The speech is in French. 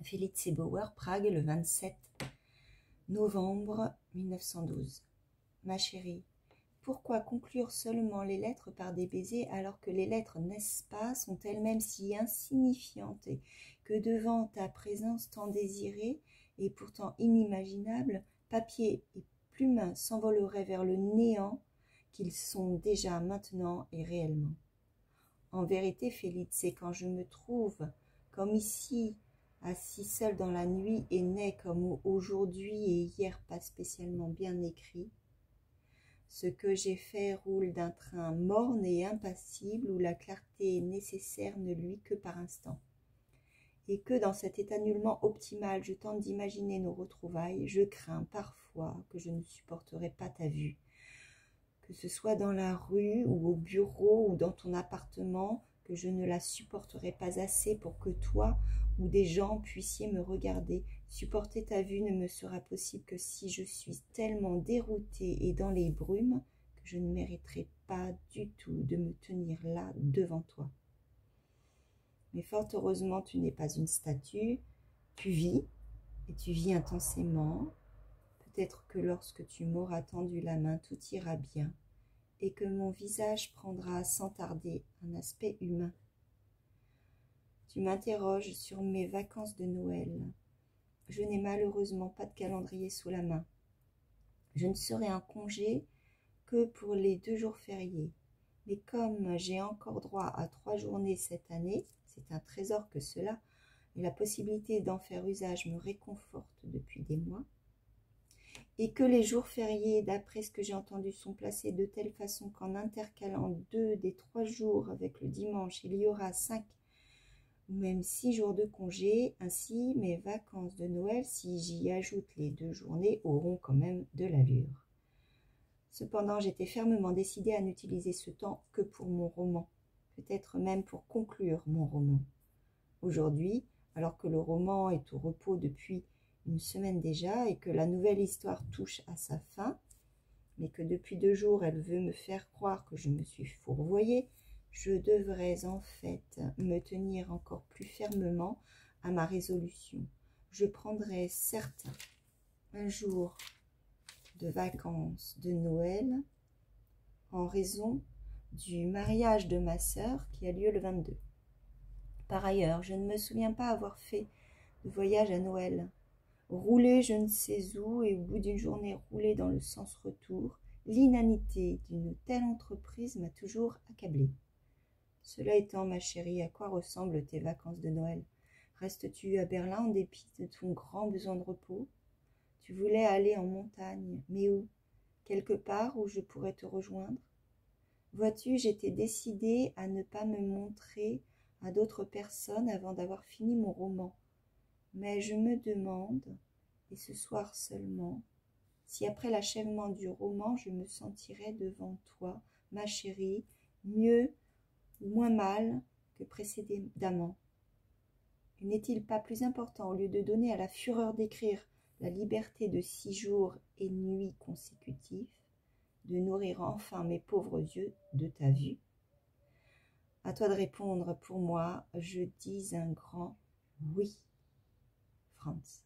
Felice Bauer, Prague, le 27 novembre 1912. Ma chérie, pourquoi conclure seulement les lettres par des baisers alors que les lettres, n'est-ce pas, sont elles-mêmes si insignifiantes et que devant ta présence tant désirée et pourtant inimaginable, papier et plume s'envoleraient vers le néant qu'ils sont déjà maintenant et réellement. En vérité, Felice, quand je me trouve, comme ici, assis seul dans la nuit et n'est comme aujourd'hui et hier pas spécialement bien écrit, ce que j'ai fait roule d'un train morne et impassible où la clarté nécessaire ne luit que par instants. Et que dans cet état nullement optimal je tente d'imaginer nos retrouvailles, je crains parfois que je ne supporterai pas ta vue, que ce soit dans la rue ou au bureau ou dans ton appartement, que je ne la supporterai pas assez pour que toi ou des gens puissiez me regarder. Supporter ta vue ne me sera possible que si je suis tellement déroutée et dans les brumes que je ne mériterai pas du tout de me tenir là devant toi. Mais fort heureusement, tu n'es pas une statue, tu vis, et tu vis intensément. Peut-être que lorsque tu m'auras tendu la main, tout ira bien, et que mon visage prendra sans tarder un aspect humain. Tu m'interroges sur mes vacances de Noël. Je n'ai malheureusement pas de calendrier sous la main. Je ne serai en congé que pour les 2 jours fériés. Mais comme j'ai encore droit à 3 journées cette année, c'est un trésor que cela, et la possibilité d'en faire usage me réconforte depuis des mois, et que les jours fériés, d'après ce que j'ai entendu, sont placés de telle façon qu'en intercalant 2 des 3 jours avec le dimanche, il y aura 5 ou même 6 jours de congé. Ainsi, mes vacances de Noël, si j'y ajoute les 2 journées, auront quand même de l'allure. Cependant, j'étais fermement décidée à n'utiliser ce temps que pour mon roman, peut-être même pour conclure mon roman. Aujourd'hui, alors que le roman est au repos depuis une semaine déjà et que la nouvelle histoire touche à sa fin, mais que depuis 2 jours elle veut me faire croire que je me suis fourvoyée, je devrais en fait me tenir encore plus fermement à ma résolution. Je prendrai certes un jour de vacances de Noël en raison du mariage de ma sœur qui a lieu le 22. Par ailleurs, je ne me souviens pas avoir fait de voyage à Noël. Rouler je ne sais où et au bout d'une journée roulée dans le sens retour, l'inanité d'une telle entreprise m'a toujours accablée. Cela étant, ma chérie, à quoi ressemblent tes vacances de Noël? Restes-tu à Berlin en dépit de ton grand besoin de repos? Tu voulais aller en montagne, mais où? Quelque part où je pourrais te rejoindre? Vois-tu, j'étais décidée à ne pas me montrer à d'autres personnes avant d'avoir fini mon roman. Mais je me demande, et ce soir seulement, si après l'achèvement du roman, je me sentirais devant toi, ma chérie, mieux ou moins mal que précédemment. N'est-il pas plus important, au lieu de donner à la fureur d'écrire la liberté de 6 jours et nuits consécutifs, de nourrir enfin mes pauvres yeux de ta vue? À toi de répondre. Pour moi, je dis un grand oui. Franz.